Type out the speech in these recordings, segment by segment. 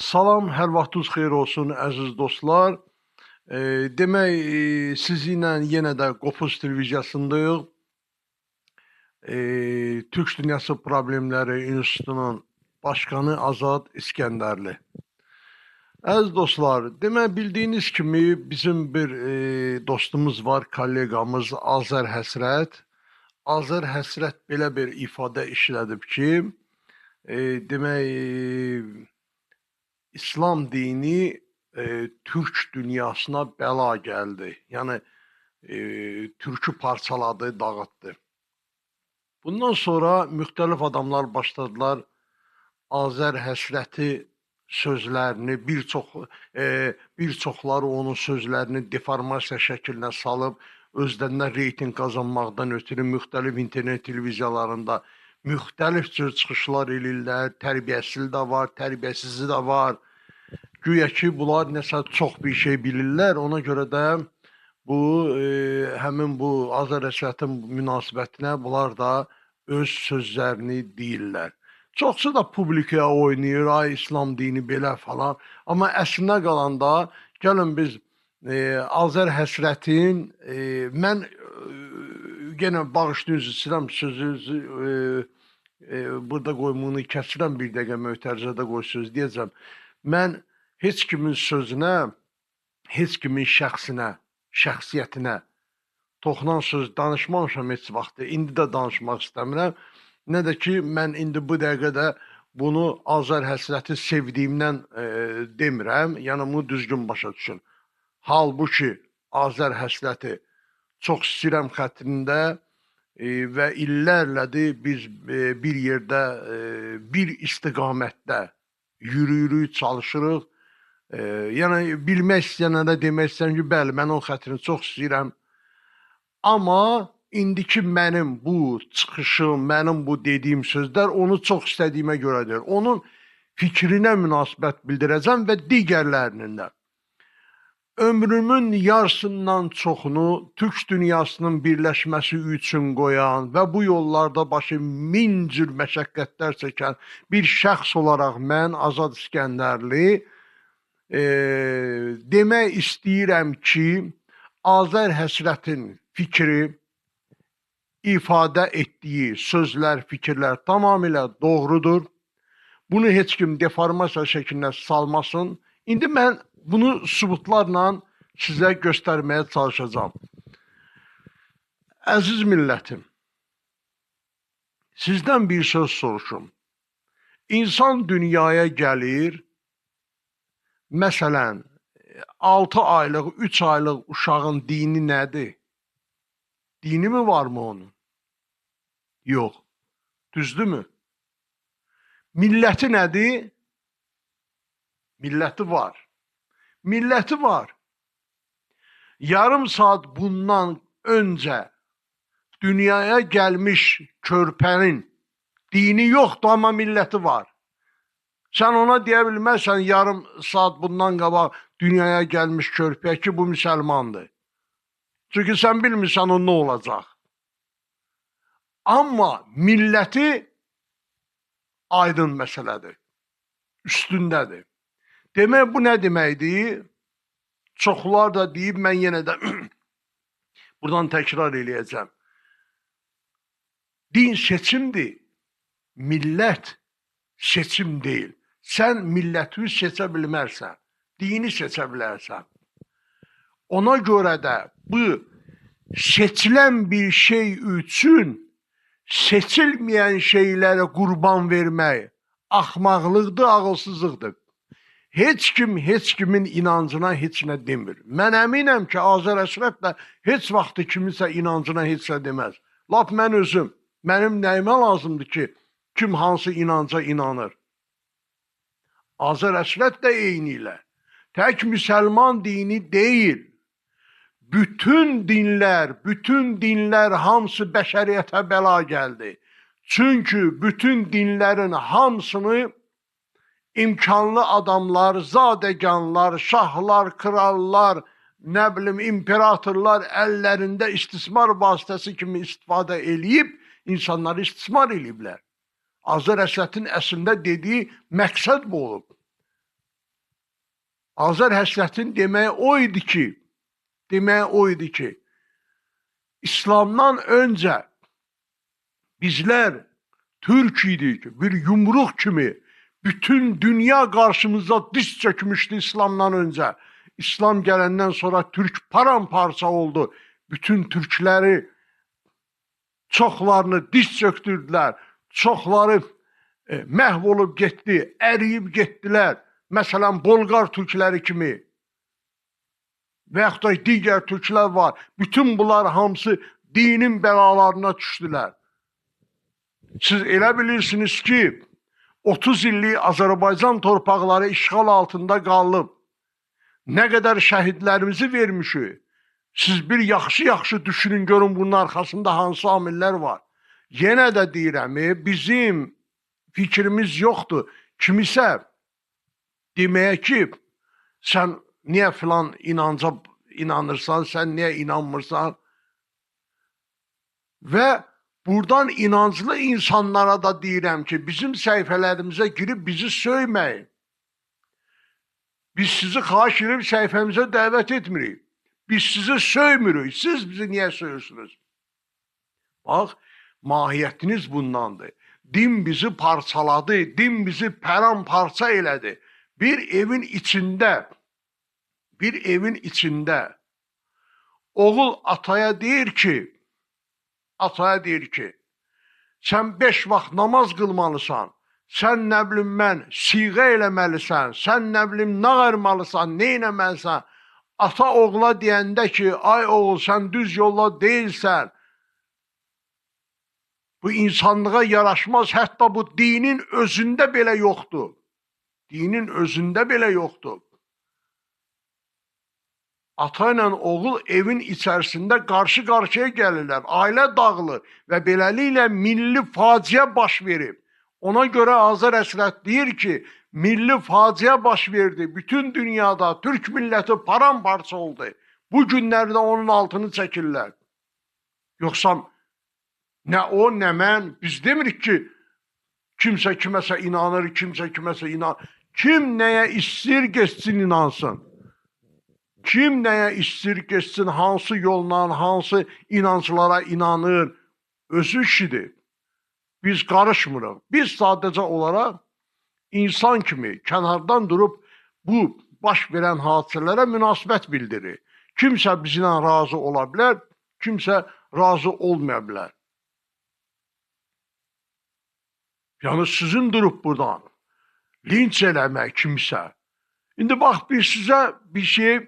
Salam, hər vaxtınız xeyir olsun əziz dostlar. Demək, sizinlə yenə də Qopuz televiziyasındayıq. Türk Dünyası Problemləri İnstitutunun başkanı Azad İskəndərli. Əziz dostlar, demək bildiyiniz kimi bizim bir dostumuz var, kolleqamız Azər Həsrət. Azər Həsrət belə bir ifadə işlədib ki, demək İslam dini Türk dünyasına bəla gəldi. Yəni Türkü parçaladı, dağıtdı. Bundan sonra müxtəlif adamlar başladılar Azər Həsrəti sözlərini, bir çoxları onun sözlərini deformasiya şəklinə salıb özlərinə reyting qazanmaqdan ötürü müxtəlif internet televiziyalarında müxtəlif cür çıxışlar eləyirlər. Tərbiyəsiz də var, tərbiyəsizi də var. Güya ki, bunlar nəsə çox bir şey bilirlər. Ona görə də həmin bu Azər Həsrətin münasibətinə bunlar da öz sözlərini deyirlər. Çoxsu da publikaya oynayır, ay İslam dini belə falan. Amma əslinə qalanda gəlin biz Azər Həsrətin, mən yenə bağışlayıcı istəyirəm sözünüzü burada qoymağını kəsirəm, bir dəqiqə möhtərizədə qoy söz deyəcəm. Mən heç kimin sözünə, heç kimin şəxsinə, şəxsiyyətinə toxunan söz danışmamışam heç vaxtı. İndi də danışmaq istəmirəm. Nə də ki, mən indi bu dəqiqədə bunu Azər Həsrəti sevdiyimdən demirəm. Yəni, bunu düzgün başa düşün. Halbuki Azər Həsrəti çox istəyirəm xətrində və illərlədir biz bir yerdə, bir istiqamətdə yürüyürük, çalışırıq. Yəni, bilmək istəyənlərə demək istəyirəm ki, bəli, mən o xətrini çox istəyirəm. Amma indiki mənim bu çıxışım, mənim bu dediyim sözlər onu çox istədiyimə görə deyil. Onun fikrinə münasibət bildirəcəm və digərlərinin də. Ömrümün yarısından çoxunu Türk dünyasının birləşməsi üçün qoyan və bu yollarda başı min cür məşəqqətlər çəkən bir şəxs olaraq mən, Azad İskəndərli, demək istəyirəm ki, Azər Həsrətin fikri, ifadə etdiyi sözlər, fikirlər tamamilə doğrudur. Bunu heç kim deformasiya şəklində salmasın. İndi mən bunu sübutlarla sizə göstərməyə çalışacağım. Əziz millətim, sizdən bir söz soruşum. İnsan dünyaya gəlir, məsələn, 6 aylıq, 3 aylıq uşağın dini nədir? Dini mi var mı onun? Yox. Düzdür mü? Milləti nədir? Milləti var. Milləti var. Yarım saat bundan öncə dünyaya gəlmiş körpənin dini yoxdur, amma milləti var. Sən ona deyə bilməzsən yarım saat bundan qabaq dünyaya gəlmiş körpəyə ki, bu müsəlmandır. Çünki sən bilmirsən o nə olacaq. Amma milləti aydın məsələdir, üstündədir. Demək, bu nə deməkdir? Çoxlar da deyib, mən yenə də buradan təkrar eləyəcəm. Din seçimdir, millət seçim deyil. Sən milləti seçə bilmərsən, dini seçə bilərsən. Ona görə də bu seçilən bir şey üçün seçilməyən şeylərə qurban vermək axmaqlıqdır, ağılsızlıqdır. Heç kim, heç kimin inancına heç nə demir. Mən əminəm ki, Azər Həsrət də heç vaxtı kimisə inancına heç nə deməz. Lap mən özüm, mənim nəyimə lazımdır ki, kim hansı inanca inanır. Azər Həsrət də eyni ilə. Tək müsəlman dini deyil. Bütün dinlər hamısı bəşəriyyətə bəla gəldi. Çünki bütün dinlərin hamısını imkanlı adamlar, zadəganlar, şahlar, krallar, nə bilim, imperatorlar əllərində istismar vasitəsi kimi istifadə eləyib, insanları istismar eləyiblər. Azər Həsrətin əslində dediyi məqsəd bu olub. Azər Həsrətin deməyi o idi ki, İslamdan öncə bizlər Türk idik, bir yumruq kimi bütün dünya qarşımızda diz çökmüşdü İslamdan öncə. İslam gələndən sonra Türk paramparça oldu. Bütün Türkləri, çoxlarını diz çöktürdülər. Çoxları məhv olub getdi, əriyib getdilər. Məsələn, Bolqar türkləri kimi və yaxud da digər türklər var. Bütün bunlar hamısı dinin bəlalarına düşdülər. Siz elə bilirsiniz ki, 30 illik Azərbaycan torpaqları işğal altında qalıb. Nə qədər şəhidlərimizi vermişik. Siz bir yaxşı düşünün, görün bunun arxasında hansı amillər var. Yenə də deyirəm, bizim fikrimiz yoxdur. Kimisə deməyə ki, sən niyə filan inanca inanırsan, sən niyə inanmırsan? Və buradan inanclı insanlara da deyirəm ki, bizim səhifələrimizə girib bizi söyməyin. Biz sizi xahiş edib səhifəmizə dəvət etmirik. Biz sizi söymürük. Siz bizi niyə söyürsünüz? Bax, mahiyyətiniz bundandır. Din bizi parçaladı, din bizi paramparça elədi. Bir evin içində oğul ataya deyir ki, sən 5 vaxt namaz qılmalısan, sən nə bilim mən siğə eləməlisən, sən nə bilim nağarmalısan, nə eləməlisən. Ata oğula deyəndə ki, ay oğul sən düz yolla deyilsən, bu insanlığa yaraşmaz, hətta bu dinin özündə belə yoxdur. Dinin özündə belə yoxdur. Ata ilə oğul evin içərisində qarşı-qarşıya gəlirlər, ailə dağılır və beləliklə milli faciə baş verib. Ona görə Azər Həsrət deyir ki, milli faciə baş verdi. Bütün dünyada Türk milləti paramparça oldu. Bu günlərdə onun altını çəkirlər. Yoxsa nə o, nə mən, biz demirik ki, kimsə kiməsə inanır, kimsə kiməsə inanır. Kim nəyə istəyir geçsin inansın. Kim nəyə istəyir geçsin, hansı yolla, hansı inanclara inanır, özü işidir. Biz qarışmırıq. Biz sadəcə olaraq insan kimi kənardan durub bu baş verən hadisələrə münasibət bildirir. Kimsə bizlə razı ola bilər, kimsə razı olmaya bilər. Yəni sizin durub buradan linç eləmək kimsə. İndi bax, bir sizə bir şey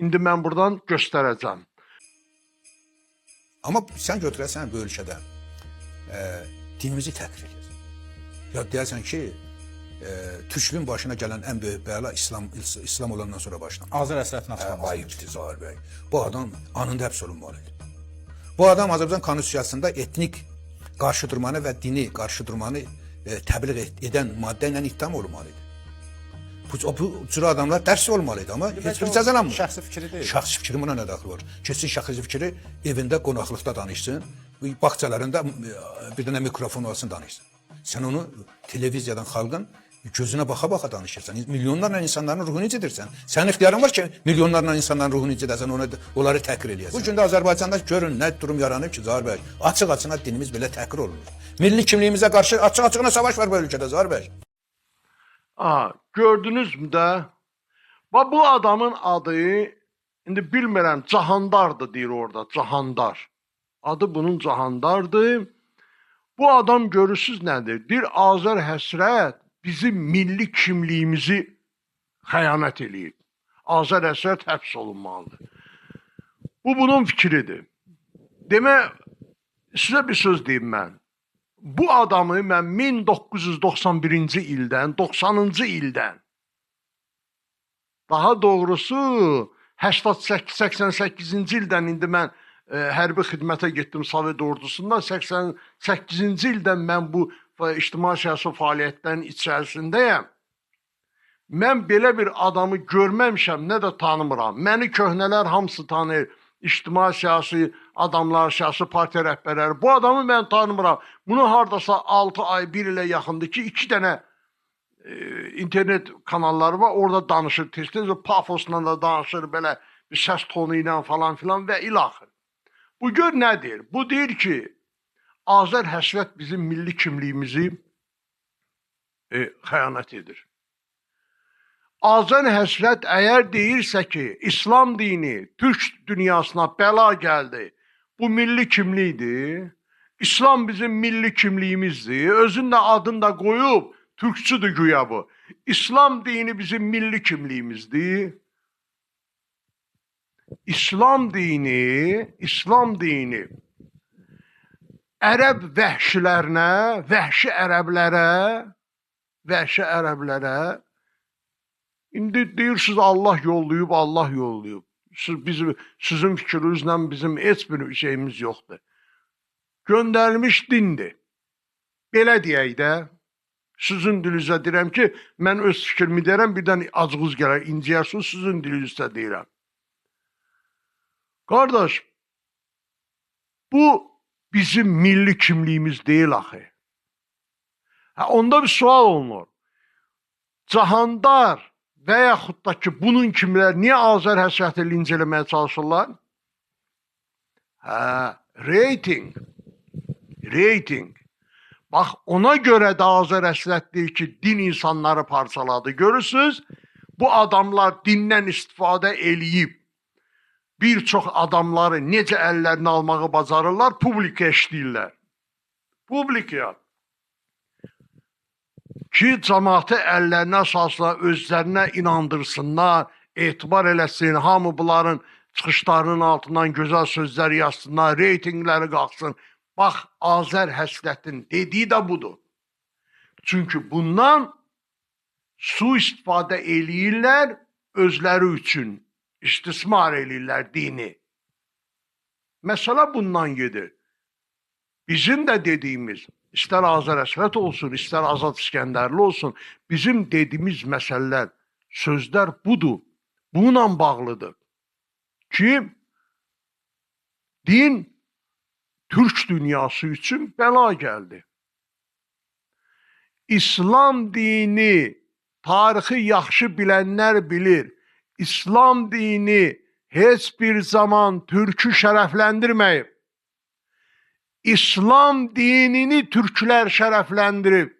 indi mən buradan göstərəcəm. Amma sən götürəsən bu ölkədə dinimizi təhqir edir. Ya deyərsən ki, Türklüğün başına gələn ən böyük bəla İslam olandan sonra başlanır. Azər Həsrətin açıqlaması. Ayıbdır Zahir bəy. Bu adam anında həbs olunmalıdır. Bu adam Azərbaycan konstitusiyasında etnik qarşıdurmanı və dini qarşıdurmanı təbliğ edən maddə ilə ittiham olunmalıdır. Bu cür adamlar dərs olmalıydı, amma heç bir cəzalanmır. Şəxsi fikri deyil. Şəxsi fikri buna nə daxil var? Keçsin şəxsi fikri evində qonaqlıqda danışsın, bağçalarında bir dənə mikrofon olsun danışsın. Sən onu televiziyadan xalqın gözünə baxa-baxa danışırsan. Milyonlarla insanların ruhunu incidirsən. Sənin ixtiyarın var ki, milyonlarla insanların ruhunu incidəsən, onları təhqir eləyəsən. Bu gündə Azərbaycanda görün nə durum yaranıb ki, Zahir bəy. Açıq-açığına dinimiz belə təhqir olunur. Milli kimliyimizə qarşı açıq-açığına savaş var bu ölkədə, Zahir bəy. Gördünüzmü də? Bu adamın adı, indi bilmirəm, Cahandardır deyir orada, Cahandar. Adı bunun Cahandardır. Bu adam görürsüz nədir? Bir Azər Həsrət bizim milli kimliyimizi xəyanət eləyib. Azər Həsrət həbs olunmalıdır. Bu bunun fikridir. Demək, sizə bir söz deyim mən. Bu adamı mən 1991-ci ildən, 90-cı ildən, daha doğrusu 88-ci ildən, indi mən hərbi xidmətə getdim Sovet ordusunda, 88-ci ildən mən bu ictimai siyasi fəaliyyətlərin içərisindəyəm. Mən belə bir adamı görməmişəm, nə də tanımıram. Məni köhnələr hamısı tanıyır. İctimai siyasi adamlar, siyasi partiya rəhbərləri. Bu adamı mən tanımıram. Bunu hardasa 6 ay, 1 ilə yaxındır ki, 2 dənə internet kanalları var, orada danışır, tez-tez pafosla da danışır, belə bir səs tonu ilə falan filan və ilaxır. Bu gör nə deyir? Bu deyir ki, Azər həsrət bizim milli kimliyimizi xəyanət edir. Azər həsrət əgər deyirsə ki, İslam dini Türk dünyasına bəla gəldi, bu milli kimlikdir, İslam bizim milli kimliyimizdir, özün də adını da qoyub, Türkçüdür güya bu. İslam dini bizim milli kimliyimizdir. İslam dini Ərəb vəhşilərinə, vəhşi ərəblərə, indi deyirsiniz Allah yollayıb. Sizin fikrinizlə bizim heç bir şeyimiz yoxdur. Göndərilmiş dindir. Belə deyək də, sizin dilinizdə deyirəm ki, mən öz fikrimi deyirəm, birdən acığız gələr, inciyərsiniz, sizin dilinizdə deyirəm. Qardaş, bu bizim milli kimliyimiz deyil axı. Onda bir sual olunur. Cahandar və yaxud da ki, bunun kimlər niyə Azər həsrəti linç eləməyə çalışırlar? Reyting. Bax, ona görə də Azər həsrət deyir ki, din insanları parçaladı. Görürsünüz, bu adamlar dindən istifadə eləyib. Bir çox adamları necə əllərini almağı bacarırlar, publika işləyirlər. Publikaya. Ki, cəmaatı əllərinə salsınlar, özlərinə inandırsınlar, etibar eləsin, hamı bunların çıxışlarının altından gözəl sözlər yazsınlar, reytingləri qalxsın. Bax, Azər həsrətin dediyi də budur. Çünki bundan su istifadə eləyirlər özləri üçün. İstismar eləyirlər dini. Məsələ bundan gedir. Bizim də dediyimiz, istər Azər həsrət olsun, istər Azad İskəndərli olsun, bizim dediyimiz məsələlər, sözlər budur. Bununla bağlıdır. Ki, din Türk dünyası üçün bəla gəldi. İslam dini, tarixi yaxşı bilənlər bilir. İslam dini heç bir zaman Türk'ü şərəfləndirməyib. İslam dinini Türklər şərəfləndirib.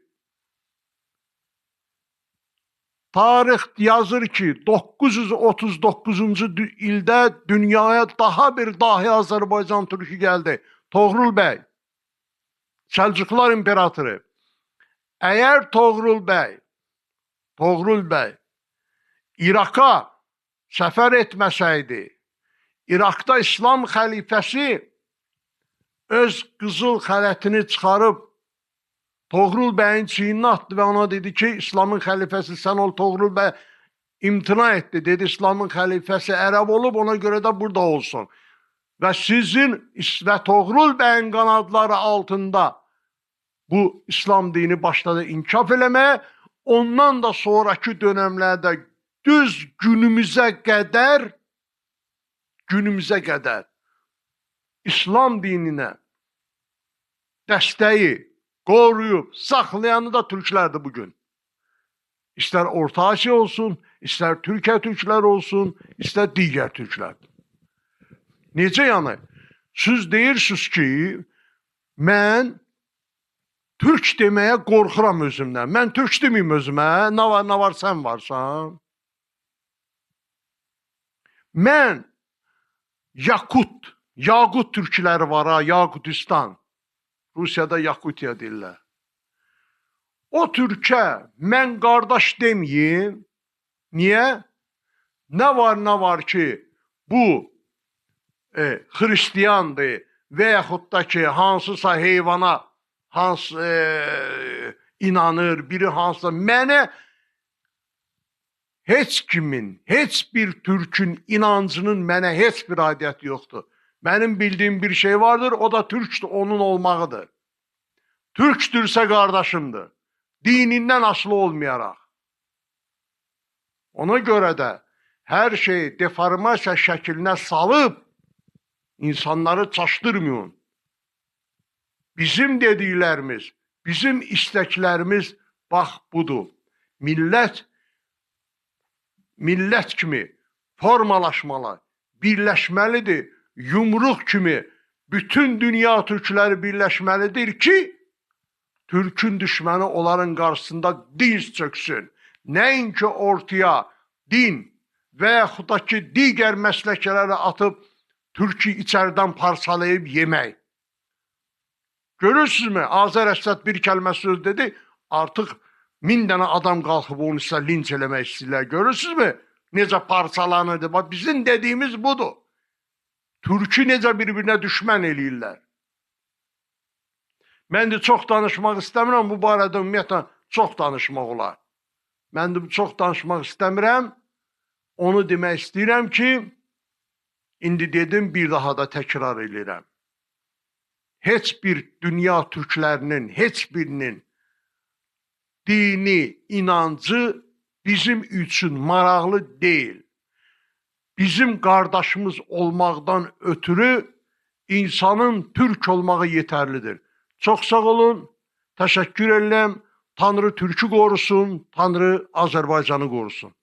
Tarix yazır ki, 939-cu ildə dünyaya daha bir dahi Azərbaycan Türkü gəldi. Toğrul bəy, Səlcuqlar imperatoru. Əgər Toğrul bəy İraqa səfər etməsəydi, İraqda İslam xəlifəsi öz qızıl xələtini çıxarıb Toğrul bəyin çiyinini atdı və ona dedi ki, İslamın xəlifəsi sən ol, Toğrul bəy imtina etdi. Dedi, İslamın xəlifəsi ərəb olub, ona görə də burada olsun. Və sizin və Toğrul bəyin qanadları altında bu İslam dini başladı inkişaf eləməyə. Ondan da sonraki dönəmlərdə düz günümüzə qədər İslam dininə dəstəyi qoruyub, saxlayanı da türklərdir bugün. İstər Orta Asiya olsun, istər Türkiyə türklər olsun, istər digər türklər. Necə yəni? Siz deyirsiniz ki, mən Türk deməyə qorxuram özümdən. Mən Türk deməyim özümə, nə var sən varsan. Mən Yaqut türkləri var ha, Yaqutistan. Rusiyada Yakutiya deyirlər. O türkə mən qardaş deməyim. Niyə? Nə var ki, bu xristiyandır və yaxud da ki, hansısa heyvana inanır, biri hansısa. Mənə heç kimin, heç bir türkün inancının mənə heç bir aidiyyəti yoxdur. Mənim bildiyim bir şey vardır, o da türkdür, onun olmağıdır. Türkdürsə qardaşımdır. Dinindən asılı olmayaraq. Ona görə də hər şeyi deformasiya şəklinə salıb insanları çaşdırmayın. Bizim dediklərimiz, bizim istəklərimiz bax budur. millət kimi formalaşmalı, birləşməlidir. Yumruq kimi bütün dünya türkləri birləşməlidir ki, Türkün düşməni onların qarşısında dinc çöksün. Nəinki ortaya din və yaxud da ki, digər məsləkələri atıb Türkü içəridən parçalayıb yemək. Görürsünüzmü? Azər Əsəd bir kəlmə söz dedi, artıq 1000 dənə adam qalxıb onu sizə linç eləmək istəyirlər. Görürsünüzmü? Necə parçalanırdı? Bax, bizim dediyimiz budur. Türkü necə bir-birinə düşmən eləyirlər. Mən də çox danışmaq istəmirəm, bu barədə ümumiyyətlə çox danışmaq olar. Mən də çox danışmaq istəmirəm, onu demək istəyirəm ki, indi dedim, bir daha da təkrar edirəm. Heç bir dünya türklərinin, heç birinin dini, inancı bizim üçün maraqlı deyil. Bizim qardaşımız olmaqdan ötürü insanın türk olmağı yetərlidir. Çox sağ olun, təşəkkür edirəm. Tanrı Türkü qorusun, Tanrı Azərbaycanı qorusun.